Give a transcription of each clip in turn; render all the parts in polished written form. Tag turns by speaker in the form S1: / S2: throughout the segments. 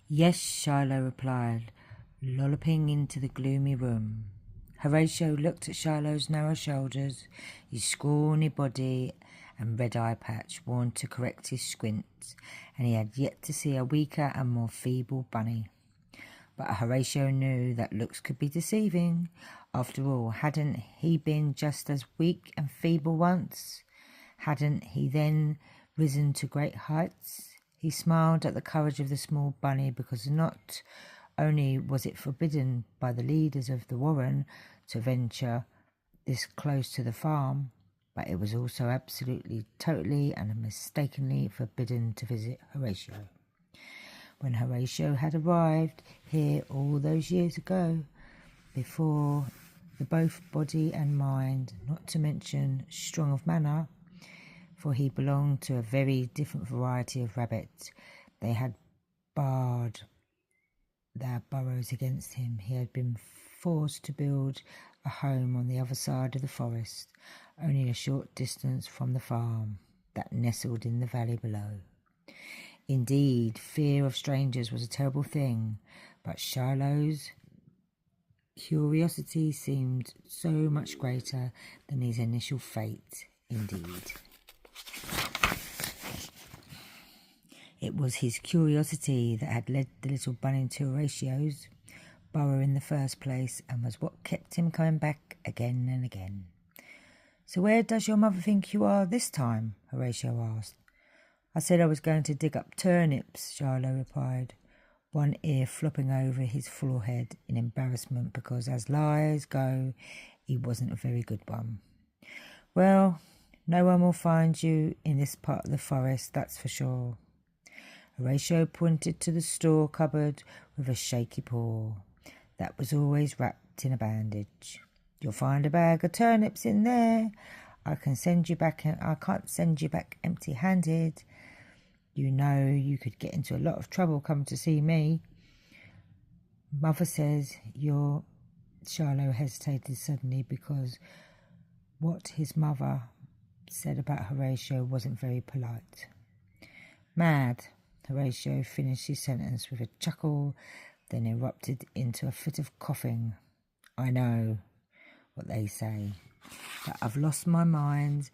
S1: Yes, Shiloh replied, lolloping into the gloomy room. Horatio looked at Shiloh's narrow shoulders, his scrawny body and red eye patch worn to correct his squint, and he had yet to see a weaker and more feeble bunny. But Horatio knew that looks could be deceiving. After all, hadn't he been just as weak and feeble once? Hadn't he then risen to great heights? He smiled at the courage of the small bunny, because not only was it forbidden by the leaders of the Warren to venture this close to the farm, but it was also absolutely, totally and mistakenly forbidden to visit Horatio. When Horatio had arrived here all those years ago, before the both body and mind, not to mention strong of manner, for he belonged to a very different variety of rabbit, they had barred their burrows against him. He had been forced to build a home on the other side of the forest, only a short distance from the farm that nestled in the valley below. Indeed, fear of strangers was a terrible thing, but Shiloh's curiosity seemed so much greater than his initial fate. Indeed, it was his curiosity that had led the little bunny to Horatio's burrow in the first place, and was what kept him coming back again and again. "So where does your mother think you are this time?" Horatio asked. "I said I was going to dig up turnips," Shiloh replied, one ear flopping over his forehead in embarrassment, because as lies go, he wasn't a very good one. "Well, no one will find you in this part of the forest, that's for sure." Horatio pointed to the store cupboard with a shaky paw that was always wrapped in a bandage. "You'll find a bag of turnips in there. I can't send you back empty-handed. You know you could get into a lot of trouble coming to see me. Mother says you're—" Shiloh hesitated suddenly, because what his mother said about Horatio wasn't very polite. "Mad." Horatio finished his sentence with a chuckle, then erupted into a fit of coughing. "I know what they say, that I've lost my mind,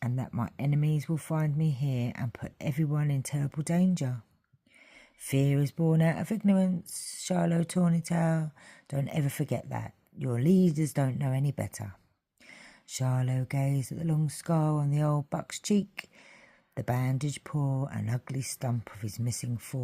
S1: and that my enemies will find me here and put everyone in terrible danger. Fear is born out of ignorance, Shiloh Tawnytail. Don't ever forget that. Your leaders don't know any better." Shiloh gazed at the long scar on the old buck's cheek, the bandaged paw, and ugly stump of his missing forearm.